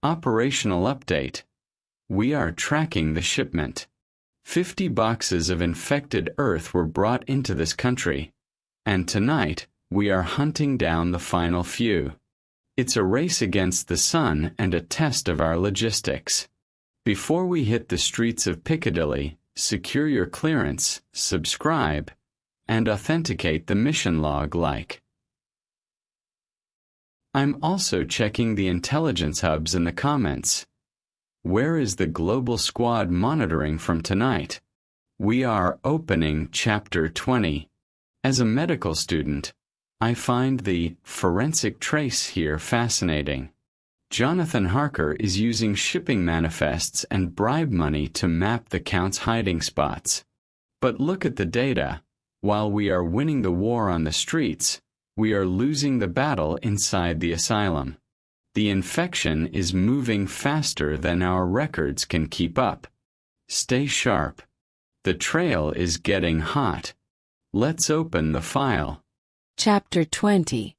Operational update. We are tracking the shipment. 50 boxes of infected earth were brought into this country, and tonight we are hunting down the final few. It's a race against the sun and a test of our logistics. Before we hit the streets of Piccadilly, secure your clearance, subscribe, and authenticate the mission log like. I'm also checking the intelligence hubs in the comments. Where is the global squad monitoring from tonight? We are opening Chapter 20. As a medical student, I find the forensic trace here fascinating. Jonathan Harker is using shipping manifests and bribe money to map the Count's hiding spots. But look at the data. While we are winning the war on the streets, we are losing the battle inside the asylum. The infection is moving faster than our records can keep up. Stay sharp. The trail is getting hot. Let's open the file. Chapter 20.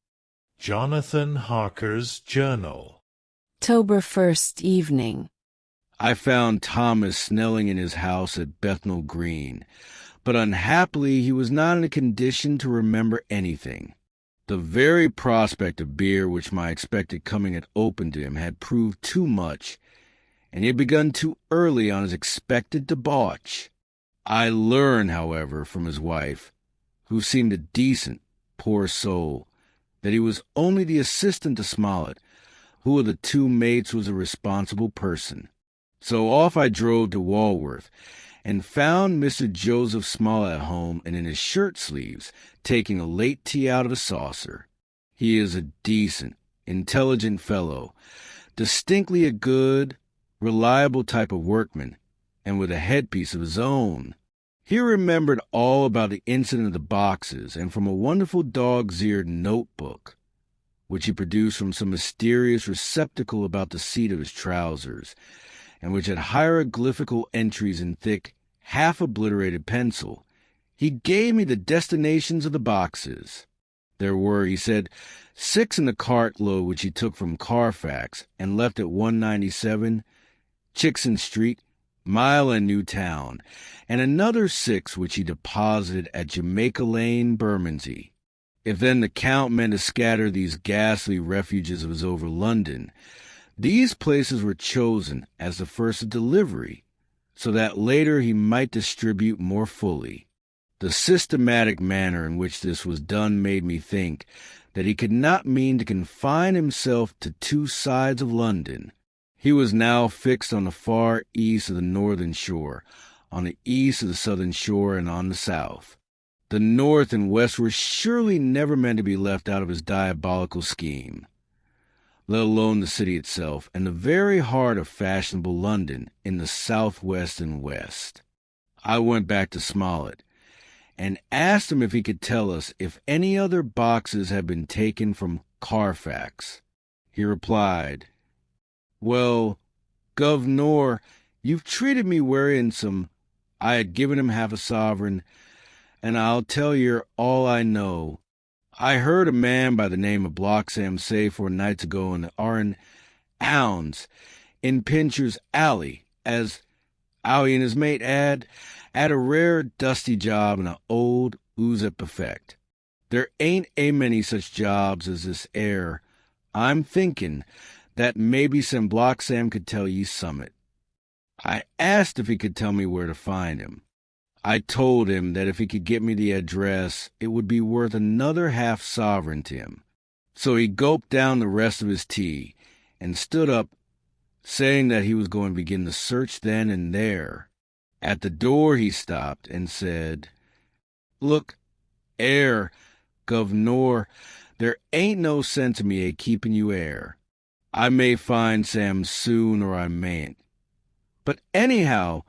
Jonathan Harker's Journal. October 1st evening. I found Thomas Snelling in his house at Bethnal Green, but unhappily he was not in a condition to remember anything. The very prospect of beer which my expected coming had opened to him had proved too much, and he had begun too early on his expected debauch. I learned, however, from his wife, who seemed a decent, poor soul, that he was only the assistant to Smollet, who of the two mates was a responsible person. So off I drove to Walworth, and found Mr. Joseph Smollet at home and in his shirt sleeves, taking a late tea out of a saucer. He is a decent, intelligent fellow, distinctly a good, reliable type of workman, and with a headpiece of his own. He remembered all about the incident of the boxes, and from a wonderful dog's-eared notebook, which he produced from some mysterious receptacle about the seat of his trousers, and which had hieroglyphical entries in thick, half-obliterated pencil, he gave me the destinations of the boxes. There were, he said, 6 in the cartload which he took from Carfax and left at 197 Chickson Street, Mile End, New Town, and another 6 which he deposited at Jamaica Lane, Bermondsey. If then the Count meant to scatter these ghastly refuges of his over London, these places were chosen as the first of delivery, so that later he might distribute more fully. The systematic manner in which this was done made me think that he could not mean to confine himself to 2 sides of London. He was now fixed on the far east of the northern shore, on the east of the southern shore, and on the south. The north and west were surely never meant to be left out of his diabolical scheme, let alone the city itself, and the very heart of fashionable London in the southwest and west. I went back to Smollet, and asked him if he could tell us if any other boxes had been taken from Carfax. He replied, "Well, Governor, you've treated me wearisome." I had given him half a sovereign, and I'll tell you all I know. I heard a man by the name of Bloxam say 4 nights ago in the Arn Hounds in Pincher's Alley, as Owie and his mate had a rare dusty job in a old oozep effect. There ain't a many such jobs as this air. I'm thinking that maybe Sam Bloxam could tell ye summit. I asked if he could tell me where to find him. I told him that if he could get me the address, it would be worth another half sovereign to him. So he gulped down the rest of his tea and stood up, saying that he was going to begin the search then and there. At the door he stopped and said, "Look, Governor, there ain't no sense in me keeping you I may find Sam soon or I mayn't. But anyhow,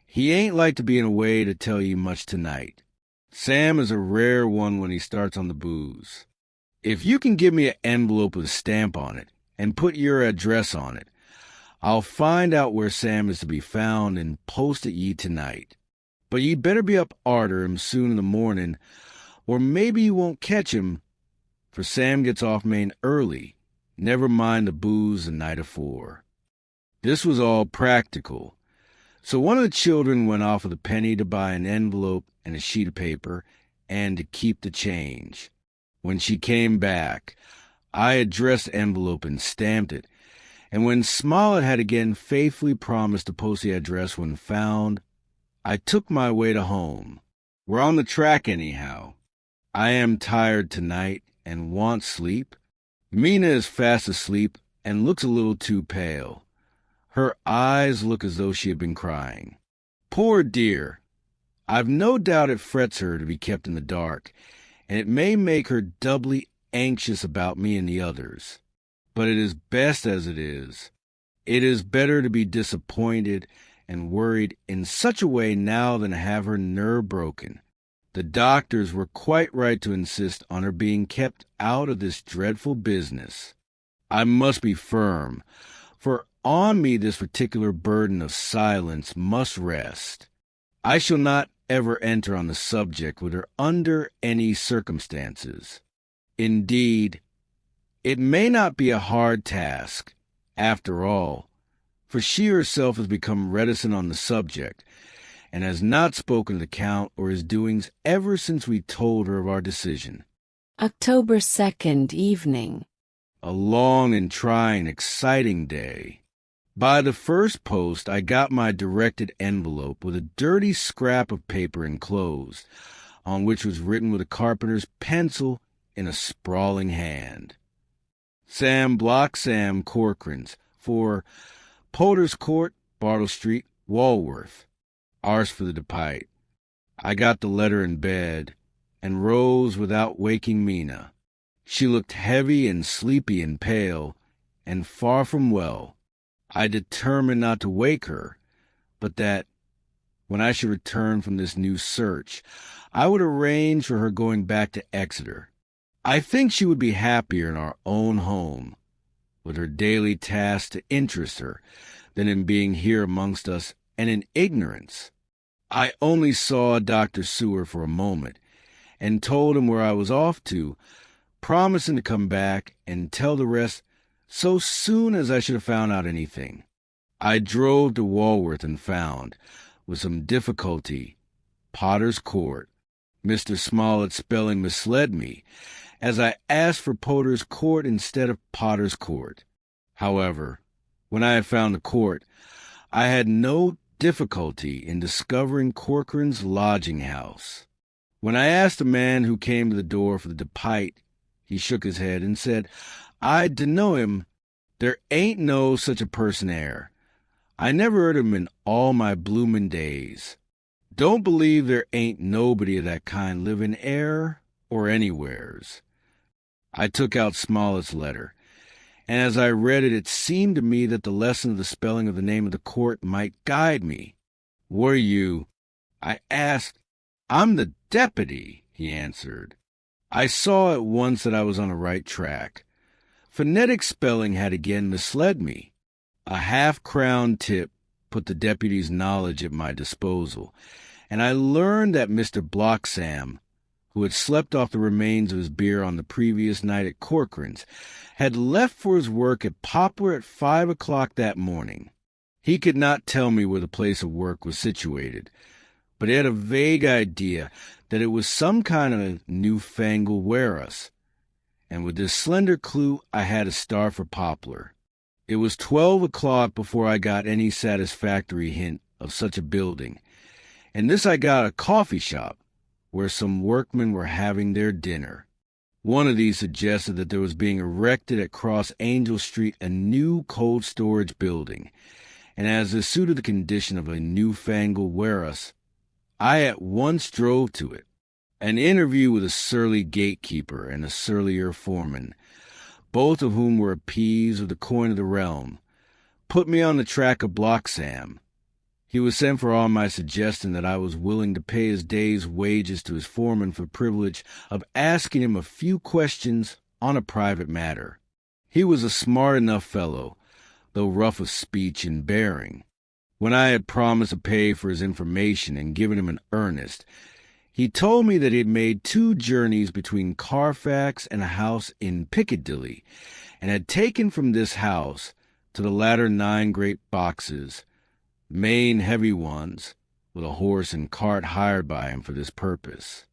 he ain't like to be in a way to tell you much tonight. Sam is a rare one when he starts on the booze. If you can give me an envelope with a stamp on it and put your address on it, I'll find out where Sam is to be found and post it ye tonight. But ye better be up arter him soon in the morning, or maybe you won't catch him, for Sam gets off main early, never mind the booze the night afore." This was all practical. So one of the children went off with a penny to buy an envelope and a sheet of paper and to keep the change. When she came back, I addressed the envelope and stamped it, and when Smollet had again faithfully promised to post the address when found, I took my way to home. We're on the track anyhow. I am tired tonight and want sleep. Mina is fast asleep and looks a little too pale. Her eyes look as though she had been crying. Poor dear! I've no doubt it frets her to be kept in the dark, and it may make her doubly anxious about me and the others. But it is best as it is. It is better to be disappointed and worried in such a way now than to have her nerve broken. The doctors were quite right to insist on her being kept out of this dreadful business. I must be firm, for on me this particular burden of silence must rest. I shall not ever enter on the subject with her under any circumstances. Indeed, it may not be a hard task, after all, for she herself has become reticent on the subject, and has not spoken of the Count or his doings ever since we told her of our decision. October 2nd evening. A long and trying, exciting day. By the first post I got my directed envelope with a dirty scrap of paper enclosed, on which was written with a carpenter's pencil in a sprawling hand. Sam Bloxam, Corcoran's, for Potters Court, Bartle Street, Walworth. Ours for the Depite. I got the letter in bed, and rose without waking Mina. She looked heavy and sleepy and pale, and far from well. I determined not to wake her, but that, when I should return from this new search, I would arrange for her going back to Exeter. I think she would be happier in our own home, with her daily tasks to interest her, than in being here amongst us and in ignorance. I only saw Dr. Seward for a moment, and told him where I was off to, promising to come back and tell the rest so soon as I should have found out anything. I drove to Walworth and found, with some difficulty, Potter's Court. Mr. Smollet's spelling misled me, as I asked for Potter's Court instead of Potter's Court. However, when I had found the court, I had no difficulty in discovering Corcoran's lodging-house. When I asked the man who came to the door for the Depite, he shook his head and said, I dunno him. There ain't no such a person there. I never heard of him in all my bloomin' days. Don't believe there ain't nobody of that kind livin' air or anywheres. I took out Smollet's letter, and as I read it, it seemed to me that the lesson of the spelling of the name of the court might guide me. What are you? I asked. I'm the deputy, he answered. I saw at once that I was on the right track. Phonetic spelling had again misled me. A half-crown tip put the deputy's knowledge at my disposal, and I learned that Mr. Bloxam, who had slept off the remains of his beer on the previous night at Corcoran's, had left for his work at Poplar at 5 o'clock that morning. He could not tell me where the place of work was situated, but he had a vague idea that it was some kind of a newfangled warehouse, and with this slender clue I had to start for Poplar. It was 12 o'clock before I got any satisfactory hint of such a building, and this I got at a coffee shop, where some workmen were having their dinner. One of these suggested that there was being erected at Cross Angel Street a new cold storage building, and as this suited the condition of a newfangled warehouse, I at once drove to it. An interview with a surly gatekeeper and a surlier foreman, both of whom were appeased with the coin of the realm, put me on the track of Bloxam. He was sent for on my suggestion that I was willing to pay his day's wages to his foreman for the privilege of asking him a few questions on a private matter. He was a smart enough fellow, though rough of speech and bearing. When I had promised to pay for his information and given him an earnest, he told me that he had made 2 journeys between Carfax and a house in Piccadilly, and had taken from this house to the latter 9 great boxes, main heavy ones, with a horse and cart hired by him for this purpose.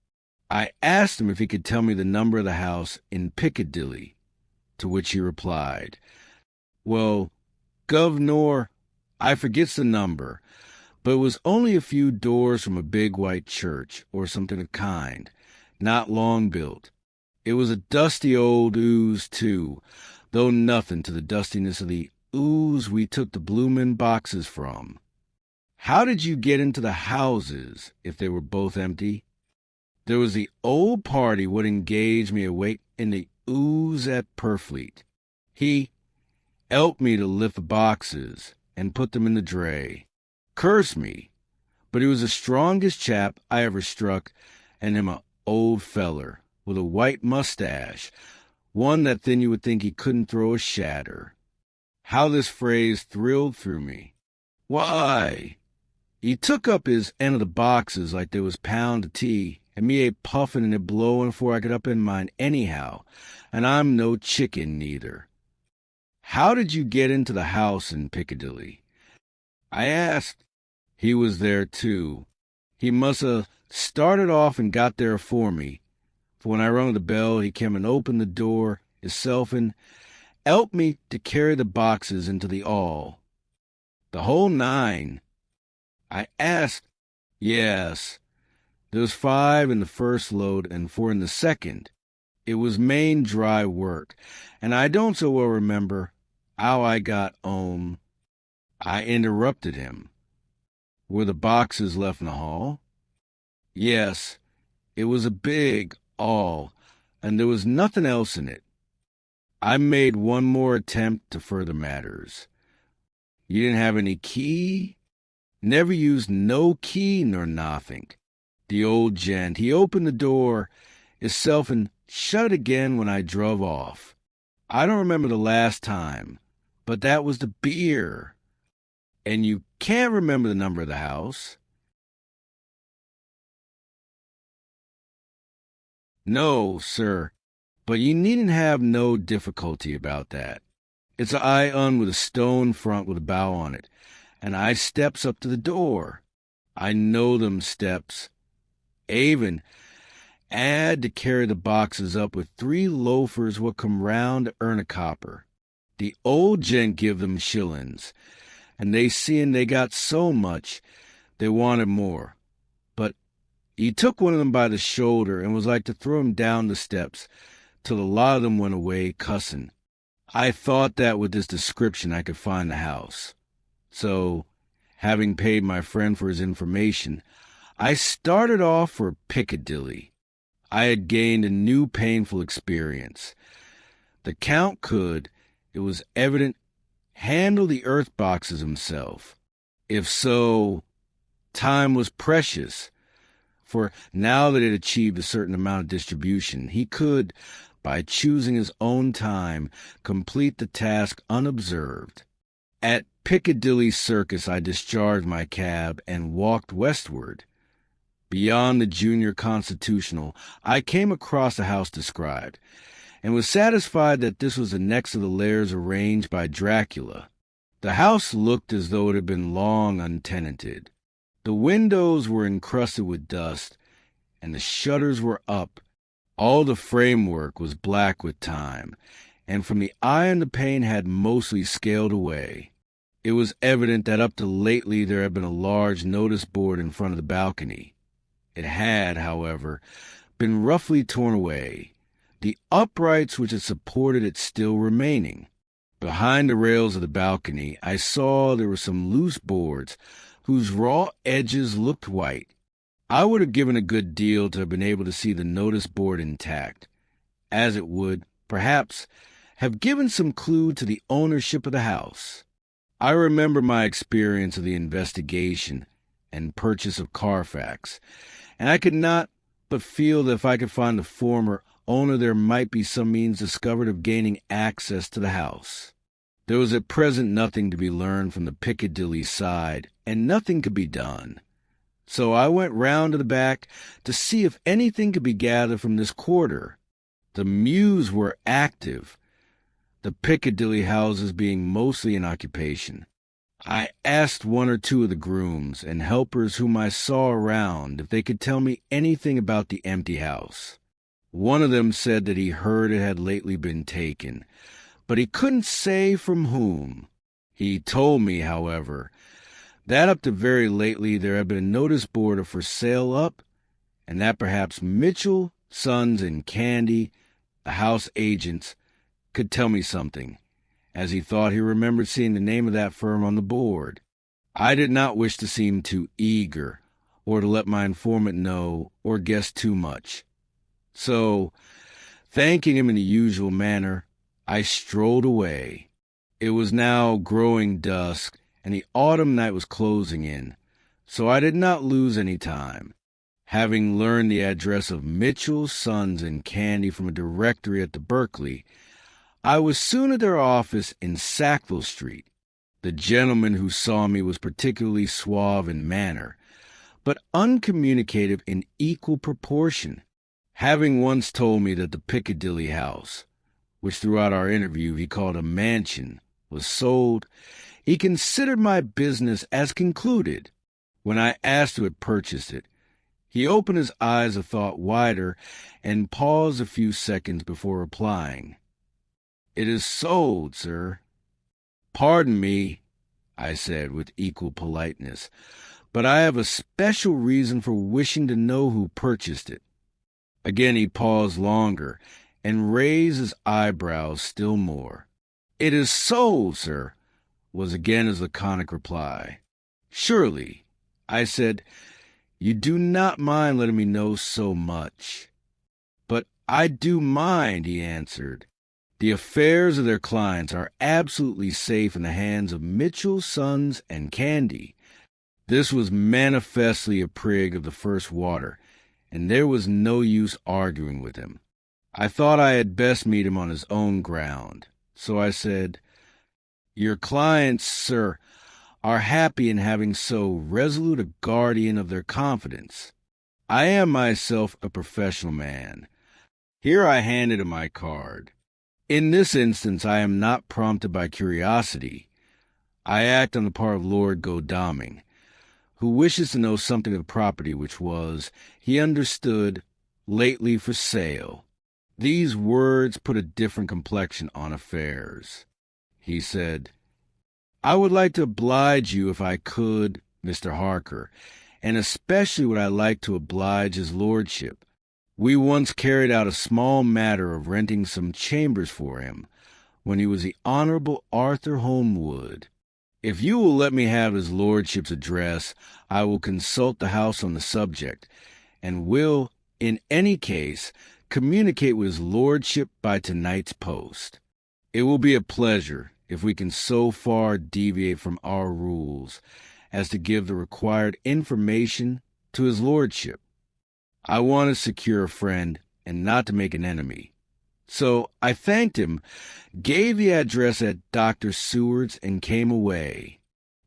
I asked him if he could tell me the number of the house in Piccadilly, to which he replied, "Well, Governor, I forgets the number, but it was only a few doors from a big white church, or something of kind, not long built. It was a dusty old ooze, too, though nothing to the dustiness of the ooze we took the bloomin' boxes from." "How did you get into the houses, if they were both empty?" "There was the old party what engaged me awake in the ooze at Purfleet. He helped me to lift the boxes and put them in the dray. Curse me, but he was the strongest chap I ever struck, and him a old feller, with a white mustache, one that thin you would think he couldn't throw a shatter." How this phrase thrilled through me. "Why, he took up his end of the boxes like they was pound of tea, and me a puffin' and a blowin' before I got up in mine anyhow, and I'm no chicken neither." "How did you get into the house in Piccadilly?" I asked. He was there, too. He must have started off and got there afore me, for when I rung the bell, he came and opened the door hisself and helped me to carry the boxes into the hall. "The whole 9? I asked. "Yes. There was 5 in the first load and 4 in the second. It was main dry work, and I don't so well remember how I got home." I interrupted him. "Were the boxes left in the hall?" "Yes. It was a big hall, and there was nothing else in it." I made one more attempt to further matters. "You didn't have any key?" "Never used no key nor nothing. The old gent, he opened the door hisself and shut it again when I drove off. I don't remember the last time, but that was the beer." "And you can't remember the number of the house?" "No, sir, but you needn't have no difficulty about that. It's a high un with a stone front with a bow on it, and I steps up to the door. I know them steps. Even had to carry the boxes up with 3 loafers what come round to earn a copper. The old gent give them shillings, and they seeing they got so much, they wanted more. But he took one of them by the shoulder and was like to throw him down the steps, till a lot of them went away cussing. I thought that with this description I could find the house. So, having paid my friend for his information, I started off for Piccadilly. I had gained a new painful experience. The Count could, it was evident, handle the earth boxes himself. If so, time was precious, for now that it had achieved a certain amount of distribution, he could, by choosing his own time, complete the task unobserved. At Piccadilly Circus I discharged my cab and walked westward. Beyond the Junior Constitutional, I came across the house described, and was satisfied that this was the next of the lairs arranged by Dracula. The house looked as though it had been long untenanted. The windows were encrusted with dust, and the shutters were up. All the framework was black with time, and from the eye on the pane had mostly scaled away. It was evident that up to lately there had been a large notice board in front of the balcony. It had, however, been roughly torn away, the uprights which had supported it still remaining. Behind the rails of the balcony I saw there were some loose boards whose raw edges looked white. I would have given a good deal to have been able to see the notice board intact, as it would, perhaps, have given some clue to the ownership of the house. I remember my experience of the investigation and purchase of Carfax, and I could not but feel that if I could find the former owner there might be some means discovered of gaining access to the house. There was at present nothing to be learned from the Piccadilly side, and nothing could be done. So I went round to the back to see if anything could be gathered from this quarter. The mews were active, the Piccadilly houses being mostly in occupation. I asked one or two of the grooms and helpers whom I saw around if they could tell me anything about the empty house. One of them said that he heard it had lately been taken, but he couldn't say from whom. He told me, however, that up to very lately there had been a notice board of for sale up, and that perhaps Mitchell, Sons, and Candy, the house agents, could tell me something, as he thought he remembered seeing the name of that firm on the board. I did not wish to seem too eager, or to let my informant know or guess too much. So, thanking him in the usual manner, I strolled away. It was now growing dusk, and the autumn night was closing in, so I did not lose any time. Having learned the address of Mitchell, Sons, and Candy from a directory at the Berkeley, I was soon at their office in Sackville Street. The gentleman who saw me was particularly suave in manner, but uncommunicative in equal proportion. Having once told me that the Piccadilly house, which throughout our interview he called a mansion, was sold, he considered my business as concluded. When I asked who had purchased it, he opened his eyes a thought wider and paused a few seconds before replying. "It is sold, sir." "Pardon me," I said with equal politeness, "but I have a special reason for wishing to know who purchased it." Again he paused longer and raised his eyebrows still more. "It is sold, sir," was again his laconic reply. "Surely," I said, "you do not mind letting me know so much." "But I do mind," he answered. "The affairs of their clients are absolutely safe in the hands of Mitchell, Sons, and Candy." This was manifestly a prig of the first water, and there was no use arguing with him. I thought I had best meet him on his own ground, so I said, "Your clients, sir, are happy in having so resolute a guardian of their confidence. I am myself a professional man." Here I handed him my card. "In this instance I am not prompted by curiosity. I act on the part of Lord Godalming, who wishes to know something of the property which was, he understood, lately for sale." These words put a different complexion on affairs. He said, "I would like to oblige you if I could, Mr. Harker, and especially would I like to oblige his lordship. We once carried out a small matter of renting some chambers for him, when he was the Honorable Arthur Holmwood. If you will let me have his lordship's address, I will consult the house on the subject, and will, in any case, communicate with his lordship by tonight's post. It will be a pleasure if we can so far deviate from our rules as to give the required information to his lordship. I want to secure a friend and not to make an enemy." So I thanked him, gave the address at Dr. Seward's, and came away.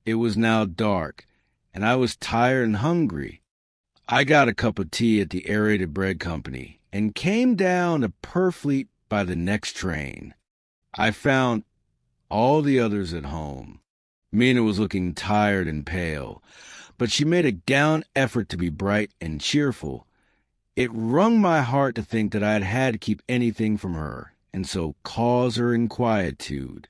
It was now dark, and I was tired and hungry. I got a cup of tea at the Aerated Bread Company and came down to Purfleet by the next train. I found all the others at home. Mina was looking tired and pale, but she made a gallant effort to be bright and cheerful. It wrung my heart to think that I had had to keep anything from her, and so cause her inquietude.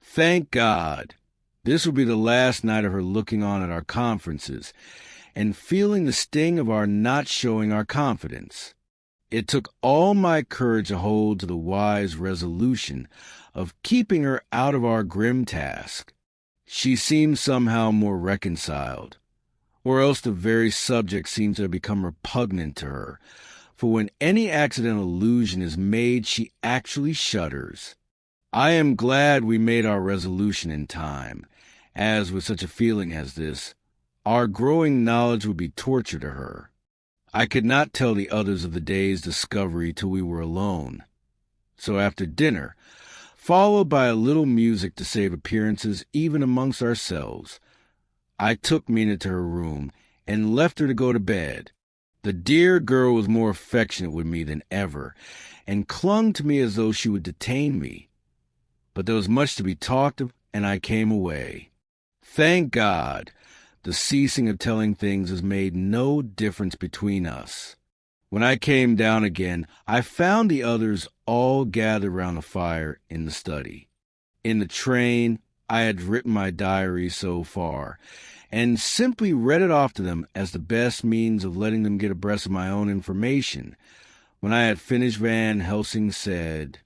Thank God! This would be the last night of her looking on at our conferences, and feeling the sting of our not showing our confidence. It took all my courage to hold to the wise resolution of keeping her out of our grim task. She seemed somehow more reconciled, or else the very subject seems to have become repugnant to her, for when any accidental allusion is made she actually shudders. I am glad we made our resolution in time, as with such a feeling as this, our growing knowledge would be torture to her. I could not tell the others of the day's discovery till we were alone. So after dinner, followed by a little music to save appearances even amongst ourselves, I took Mina to her room and left her to go to bed. The dear girl was more affectionate with me than ever, and clung to me as though she would detain me. but there was much to be talked of, and I came away. Thank God, the ceasing of telling things has made no difference between us. When I came down again, I found the others all gathered round the fire in the study. In the train, I had written my diary so far, and simply read it off to them as the best means of letting them get abreast of my own information. When I had finished, Van Helsing said,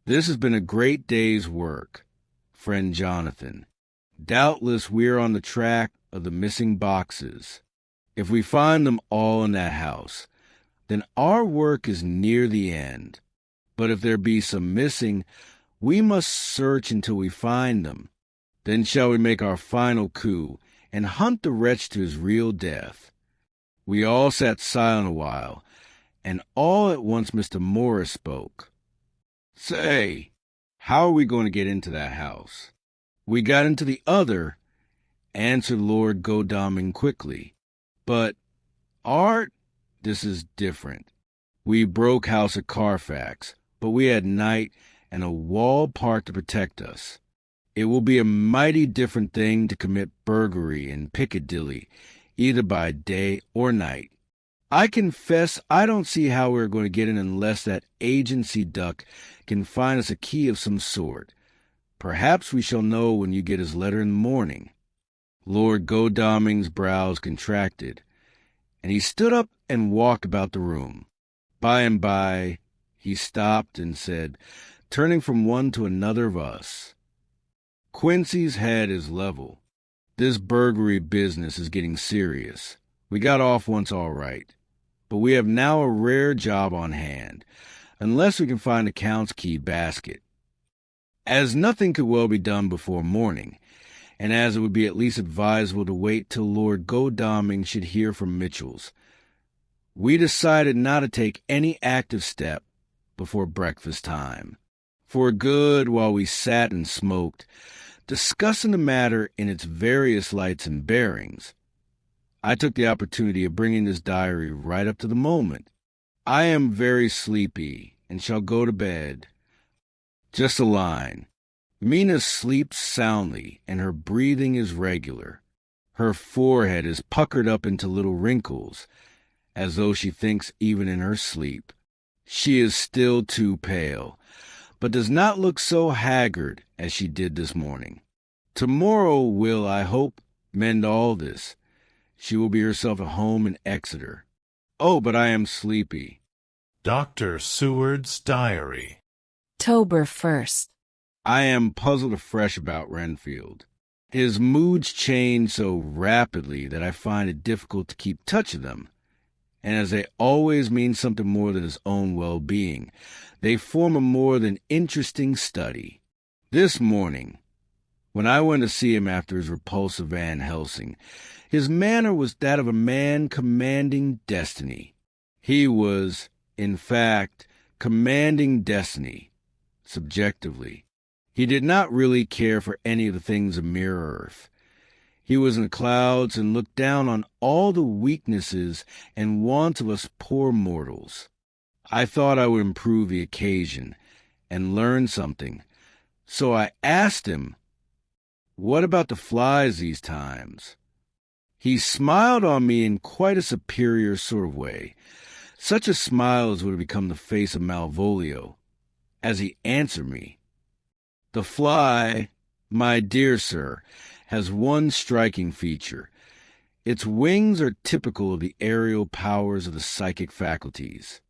"This has been a great day's work, friend Jonathan. Doubtless we are on the track of the missing boxes. If we find them all in that house, then our work is near the end. But if there be some missing, we must search until we find them. Then shall we make our final coup and hunt the wretch to his real death." We all sat silent a while, and all at once Mr. Morris spoke. "Say, how are we going to get into that house?" "We got into the other," answered Lord Godalming quickly. "But, Art, this is different. We broke house at Carfax, but we had night and a walled park to protect us. It will be a mighty different thing to commit burglary in Piccadilly, either by day or night. I confess I don't see how we're going to get in unless that agency duck can find us a key of some sort. Perhaps we shall know when you get his letter in the morning." Lord Godalming's brows contracted, and he stood up and walked about the room. By and by he stopped and said, turning from one to another of us, "Quincy's head is level. This burglary business is getting serious. We got off once all right, but we have now a rare job on hand, unless we can find the Count's key basket. As nothing could well be done before morning, and as it would be at least advisable to wait till Lord Godalming should hear from Mitchell's, we decided not to take any active step before breakfast time. For a good while we sat and smoked, discussing the matter in its various lights and bearings. I took the opportunity of bringing this diary right up to the moment. I am very sleepy and shall go to bed. Just a line. Mina sleeps soundly, and her breathing is regular. Her forehead is puckered up into little wrinkles, as though she thinks even in her sleep. She is still too pale, but does not look so haggard as she did this morning. Tomorrow will, I hope, mend all this. She will be herself at home in Exeter. Oh, but I am sleepy." Dr. Seward's Diary. October 1st. I am puzzled afresh about Renfield. His moods change so rapidly that I find it difficult to keep touch of them, and as they always mean something more than his own well-being, they form a more than interesting study. This morning, when I went to see him after his repulse of Van Helsing, his manner was that of a man commanding destiny. He was, in fact, commanding destiny, subjectively. He did not really care for any of the things of mere earth. He was in the clouds and looked down on all the weaknesses and wants of us poor mortals. I thought I would improve the occasion and learn something, so I asked him, "What about the flies these times?" He smiled on me in quite a superior sort of way, such a smile as would have become the face of Malvolio, as he answered me, "The fly, my dear sir, has one striking feature. Its wings are typical of the aerial powers of the psychic faculties.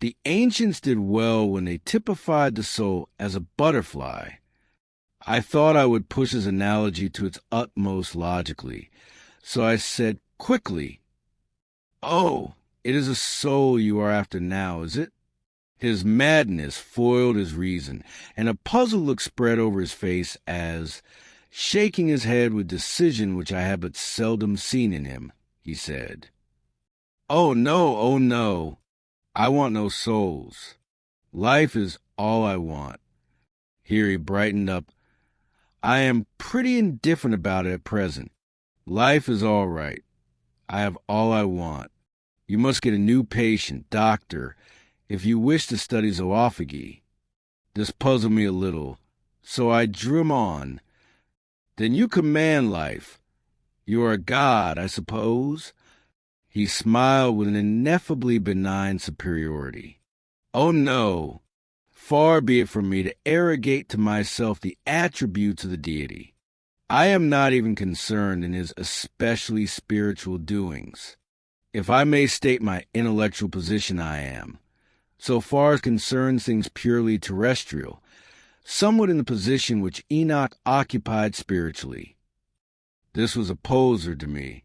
The ancients did well when they typified the soul as a butterfly." I thought I would push his analogy to its utmost logically, so I said quickly, "Oh, it is a soul you are after now, is it?" His madness foiled his reason, and a puzzled look spread over his face as, shaking his head with decision which I had but seldom seen in him, he said, oh no, I want no souls. Life is all I want." Here he brightened up. "I am pretty indifferent about it at present. Life is all right. I have all I want. You must get a new patient, doctor, if you wish to study zoophagy." This puzzled me a little, So I drew him on. Then you command life. You are a god, I suppose? He smiled with an ineffably benign superiority. Oh no, far be it from me to arrogate to myself the attributes of the deity. I am not even concerned in his especially spiritual doings. If I may state my intellectual position, I am, so far as concerns things purely terrestrial, somewhat in the position which Enoch occupied spiritually. This was a poser to me.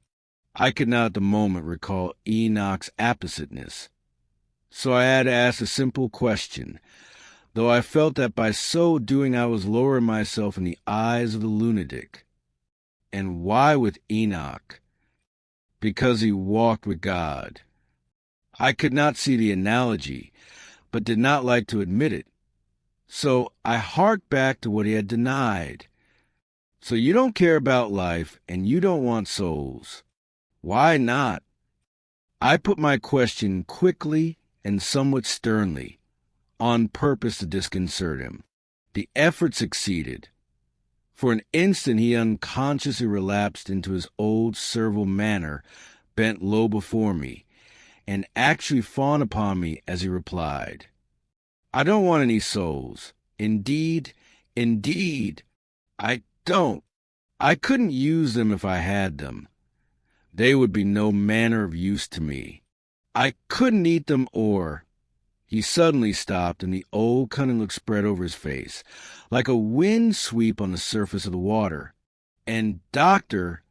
I could not at the moment recall Enoch's appositeness. So I had to ask a simple question, though I felt that by so doing I was lowering myself in the eyes of the lunatic. And why with Enoch? Because he walked with God. I could not see the analogy, but did not like to admit it. So I harked back to what he had denied. So you don't care about life, and you don't want souls. Why not? I put my question quickly and somewhat sternly, on purpose to disconcert him. The effort succeeded. For an instant he unconsciously relapsed into his old servile manner, bent low before me, and actually fawned upon me as he replied, I don't want any souls. Indeed, I don't. I couldn't use them if I had them. They would be no manner of use to me. I couldn't eat them or... He suddenly stopped, and the old cunning look spread over his face, like a wind sweep on the surface of the water. And, Doctor,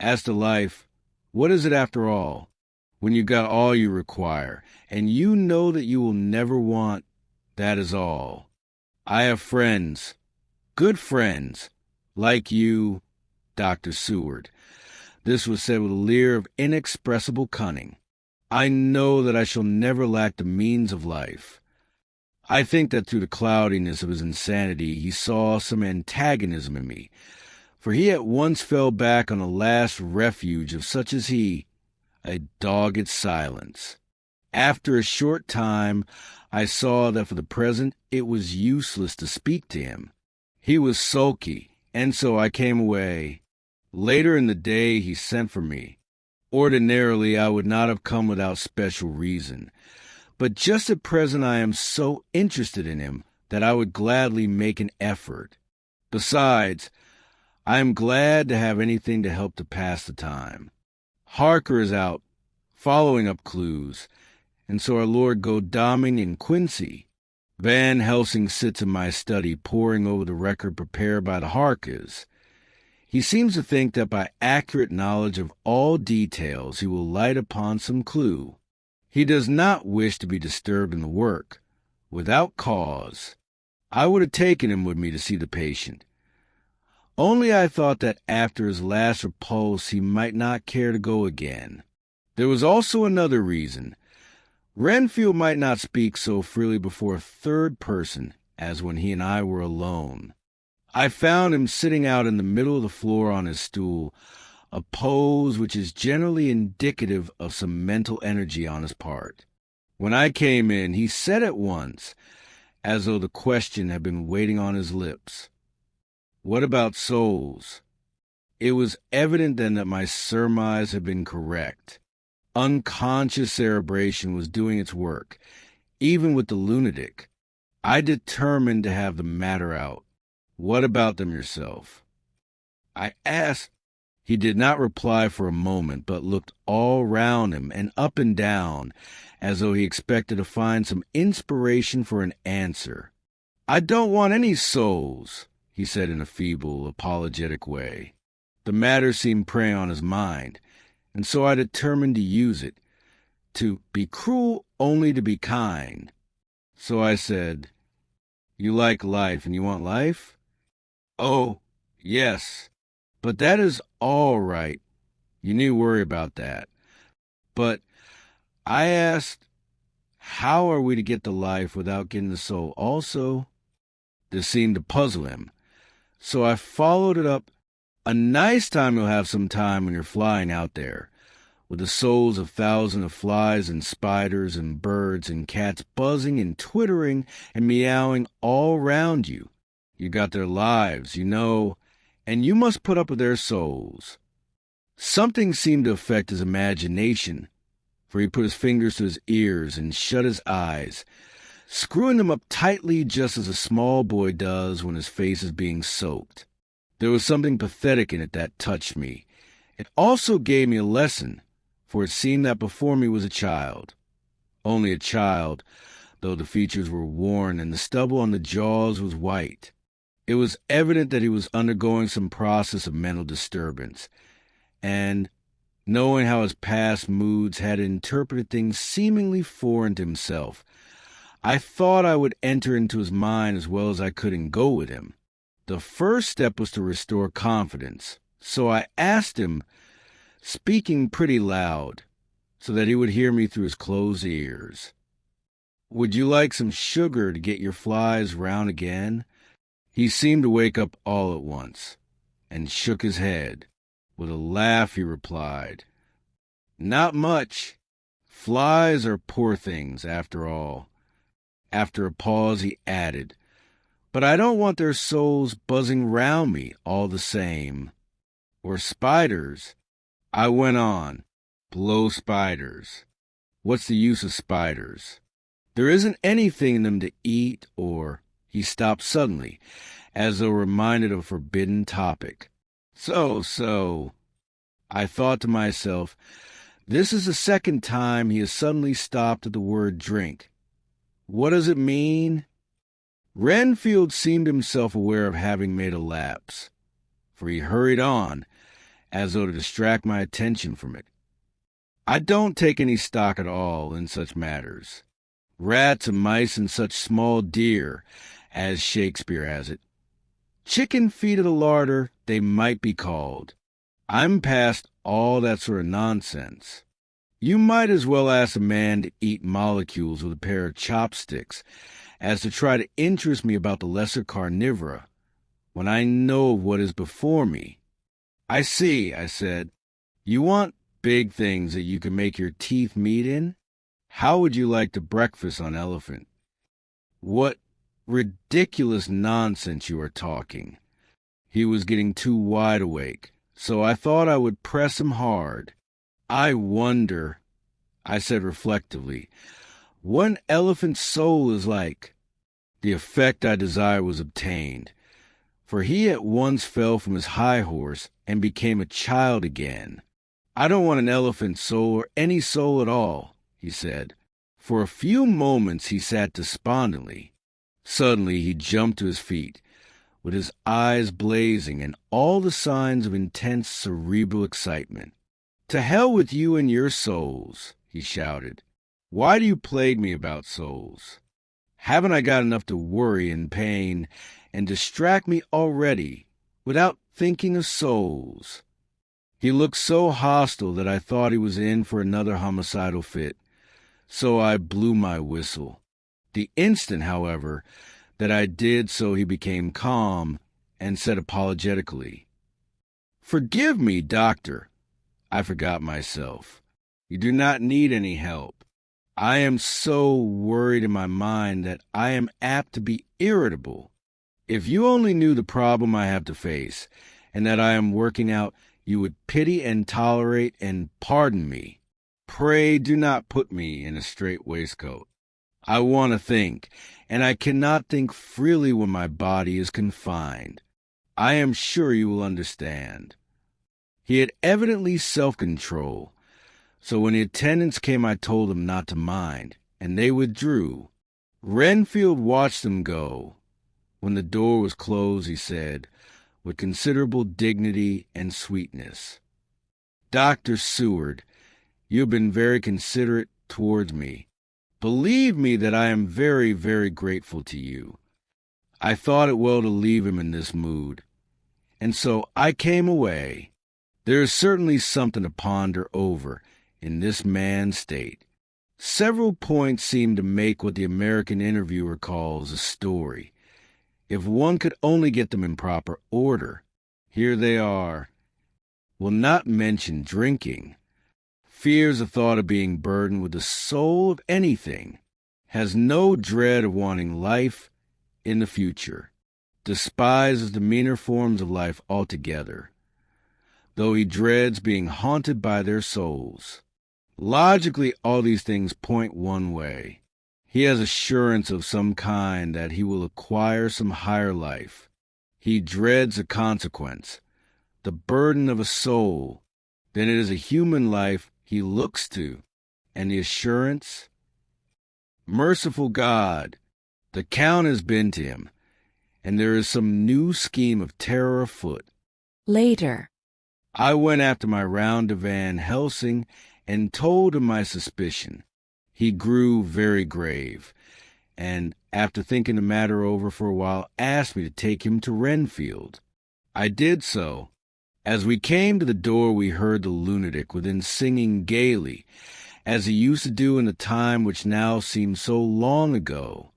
as to life, what is it after all, when you got all you require, and you know that you will never want, that is all. I have friends, good friends, like you, Dr. Seward. This was said with a leer of inexpressible cunning. I know that I shall never lack the means of life. I think that through the cloudiness of his insanity he saw some antagonism in me, for he at once fell back on the last refuge of such as he, a dogged silence. After a short time I saw that for the present it was useless to speak to him. He was sulky, and so I came away. Later in the day he sent for me. Ordinarily I would not have come without special reason, but just at present I am so interested in him that I would gladly make an effort. Besides, I am glad to have anything to help to pass the time. Harker is out, following up clues, and so are Lord Godalming and Quincy. Van Helsing sits in my study poring over the record prepared by the Harkers. He seems to think that by accurate knowledge of all details he will light upon some clue. He does not wish to be disturbed in the work, without cause. I would have taken him with me to see the patient. Only I thought that after his last repulse he might not care to go again. There was also another reason. Renfield might not speak so freely before a third person as when he and I were alone. I found him sitting out in the middle of the floor on his stool, a pose which is generally indicative of some mental energy on his part. When I came in, he said at once, as though the question had been waiting on his lips, "What about souls?" It was evident then that my surmise had been correct. Unconscious cerebration was doing its work, even with the lunatic. I determined to have the matter out. What about them yourself? I asked. He did not reply for a moment, but looked all round him and up and down, as though he expected to find some inspiration for an answer. I don't want any souls, he said in a feeble, apologetic way. The matter seemed preying on his mind, and so I determined to use it, to be cruel only to be kind. So I said, "You like life, and you want life?" "Oh, yes, but that is all right. You need worry about that." But I asked, how are we to get the life without getting the soul also? This seemed to puzzle him, so I followed it up. A nice time you'll have some time when you're flying out there, with the souls of thousands of flies and spiders and birds and cats buzzing and twittering and meowing all round you. You got their lives, and you must put up with their souls. Something seemed to affect his imagination, for he put his fingers to his ears and shut his eyes, screwing them up tightly just as a small boy does when his face is being soaked. There was something pathetic in it that touched me. It also gave me a lesson, for it seemed that before me was a child. Only a child, though the features were worn and the stubble on the jaws was white. It was evident that he was undergoing some process of mental disturbance, and, knowing how his past moods had interpreted things seemingly foreign to himself, I thought I would enter into his mind as well as I could and go with him. The first step was to restore confidence, so I asked him, speaking pretty loud, so that he would hear me through his closed ears, "Would you like some sugar to get your flies round again?" He seemed to wake up all at once, and shook his head. With a laugh he replied, "Not much. Flies are poor things, after all." After a pause he added, "But I don't want their souls buzzing round me all the same." "Or spiders," I went on. "Blow spiders. What's the use of spiders? There isn't anything in them to eat or—" He stopped suddenly, as though reminded of a forbidden topic. So, I thought to myself, this is the second time he has suddenly stopped at the word drink. What does it mean? Renfield seemed himself aware of having made a lapse, for he hurried on, as though to distract my attention from it. "I don't take any stock at all in such matters. Rats and mice and such small deer, as Shakespeare has it. Chicken feet of the larder, they might be called. I'm past all that sort of nonsense. You might as well ask a man to eat molecules with a pair of chopsticks as to try to interest me about the lesser carnivora, when I know what is before me." "I see," I said. "You want big things that you can make your teeth meet in? How would you like to breakfast on elephant?" "What ridiculous nonsense you are talking." He was getting too wide awake, so I thought I would press him hard. "I wonder," I said reflectively, "what an elephant's soul is like." The effect I desired was obtained, for he at once fell from his high horse and became a child again. "I don't want an elephant's soul or any soul at all," he said. For a few moments he sat despondently. Suddenly he jumped to his feet, with his eyes blazing and all the signs of intense cerebral excitement. "To hell with you and your souls," he shouted. "Why do you plague me about souls? Haven't I got enough to worry and pain and distract me already, without thinking of souls?" He looked so hostile that I thought he was in for another homicidal fit, so I blew my whistle. The instant, however, that I did so he became calm and said apologetically, "Forgive me, doctor. I forgot myself. You do not need any help. I am so worried in my mind that I am apt to be irritable. If you only knew the problem I have to face, and that I am working out, you would pity and tolerate and pardon me. Pray do not put me in a strait waistcoat. I want to think, and I cannot think freely when my body is confined. I am sure you will understand." He had evidently self-control, so when the attendants came I told them not to mind, and they withdrew. Renfield watched them go. When the door was closed, he said, with considerable dignity and sweetness, "Dr. Seward, you have been very considerate towards me. Believe me that I am very, very grateful to you. I thought it well to leave him in this mood, and so I came away. There is certainly something to ponder over in this man's state. Several points seem to make what the American interviewer calls a story. If one could only get them in proper order. Here they are. Will not mention drinking. Fears the thought of being burdened with the soul of anything. Has no dread of wanting life in the future. despises the meaner forms of life altogether, though he dreads being haunted by their souls. Logically, all these things point one way. He has assurance of some kind that he will acquire some higher life. He dreads a consequence, the burden of a soul. Then it is a human life he looks to, and the assurance? Merciful God, the Count has been to him, and there is some new scheme of terror afoot. Later. I went after my round to Van Helsing and told him my suspicion. He grew very grave, and after thinking the matter over for a while, asked me to take him to Renfield. I did so. As we came to the door, we heard the lunatic within singing gaily, as he used to do in the time which now seemed so long ago.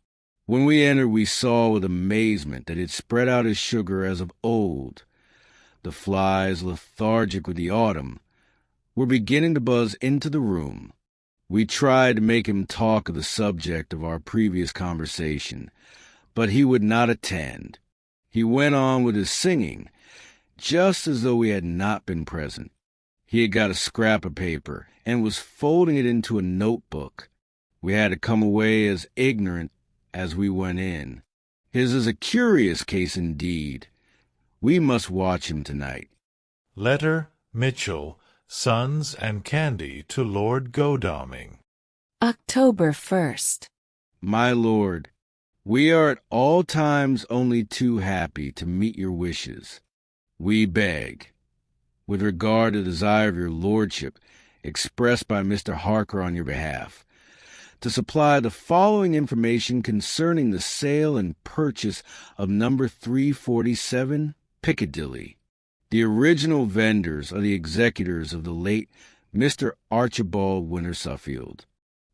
When we entered, we saw with amazement that it spread out his sugar as of old. The flies, lethargic with the autumn, were beginning to buzz into the room. We tried to make him talk of the subject of our previous conversation, but he would not attend. He went on with his singing, just as though we had not been present. He had got a scrap of paper and was folding it into a notebook. We had to come away as ignorant as we went in. His is a curious case indeed. We must watch him tonight. Letter Mitchell, Sons and Candy to Lord Godalming. October 1st. My lord, we are at all times only too happy to meet your wishes. We beg, with regard to the desire of your lordship, expressed by Mr. Harker on your behalf, to supply the following information concerning the sale and purchase of number 347 Piccadilly. The original vendors are the executors of the late Mr. Archibald Winter Suffield.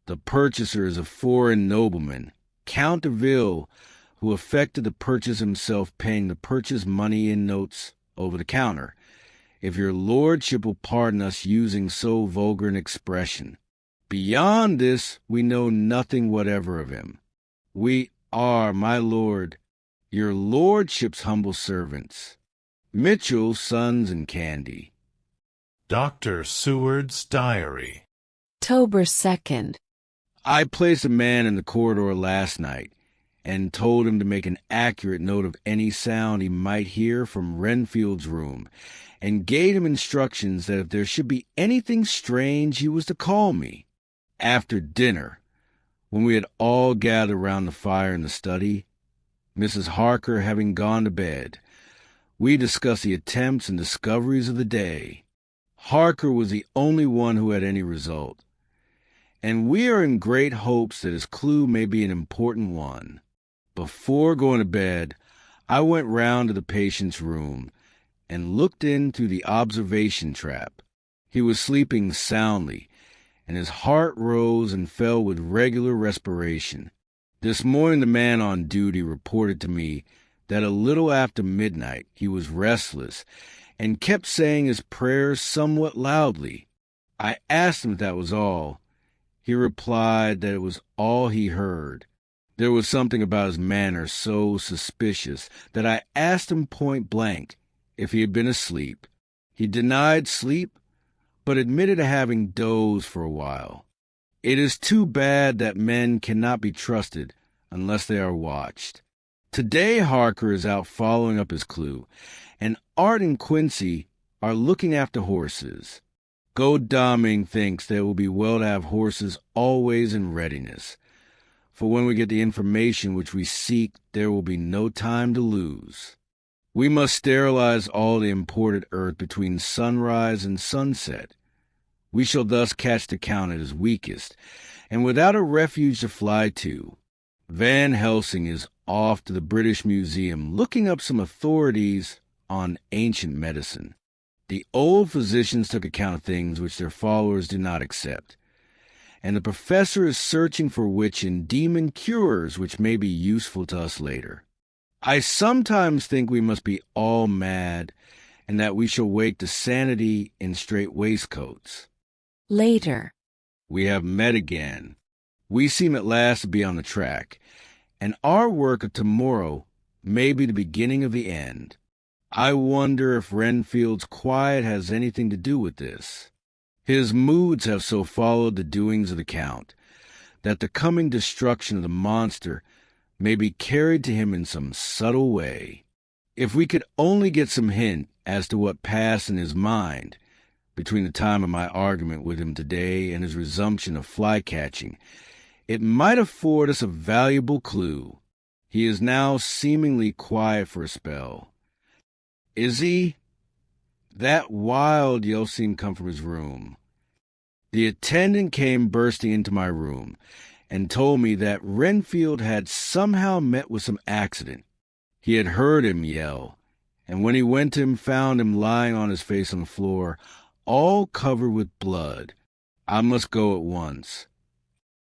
The purchaser is a foreign nobleman, Count de Ville, who effected the purchase himself, paying the purchase money in notes over the counter, if your lordship will pardon us using so vulgar an expression. Beyond this, we know nothing whatever of him. We are, my lord, your lordship's humble servants, Mitchell, Sons and Candy. Dr. Seward's Diary. October 2nd. I placed a man in the corridor last night and told him to make an accurate note of any sound he might hear from Renfield's room, and gave him instructions that if there should be anything strange, he was to call me. After dinner, when we had all gathered round the fire in the study, Mrs. Harker having gone to bed, we discussed the attempts and discoveries of the day. Harker was the only one who had any result, and we are in great hopes that his clue may be an important one. Before going to bed, I went round to the patient's room and looked in through the observation trap. He was sleeping soundly, and his heart rose and fell with regular respiration. This morning the man on duty reported to me that a little after midnight he was restless and kept saying his prayers somewhat loudly. I asked him if that was all. He replied that it was all he heard. There was something about his manner so suspicious that I asked him point blank if he had been asleep. He denied sleep, but admitted to having dozed for a while. It is too bad that men cannot be trusted unless they are watched. Today Harker is out following up his clue, and Art and Quincy are looking after horses. Godalming thinks that it will be well to have horses always in readiness, for when we get the information which we seek, there will be no time to lose. We must sterilize all the imported earth between sunrise and sunset. We shall thus catch the Count at his weakest, and without a refuge to fly to. Van Helsing is off to the British Museum looking up some authorities on ancient medicine. The old physicians took account of things which their followers did not accept, and the professor is searching for witch and demon cures which may be useful to us later. I sometimes think we must be all mad, and that we shall wake to sanity in strait waistcoats. Later. We have met again. We seem at last to be on the track, and our work of tomorrow maybe the beginning of the end. I wonder if Renfield's quiet has anything to do with this. His moods have so followed the doings of the Count that the coming destruction of the monster may be carried to him in some subtle way. If we could only get some hint as to what passed in his mind between the time of my argument with him today and his resumption of fly-catching, it might afford us a valuable clue. He is now seemingly quiet for a spell. Is he? That wild yell seemed to come from his room. The attendant came bursting into my room and told me that Renfield had somehow met with some accident. He had heard him yell, and when he went to him, found him lying on his face on the floor, all covered with blood. I must go at once.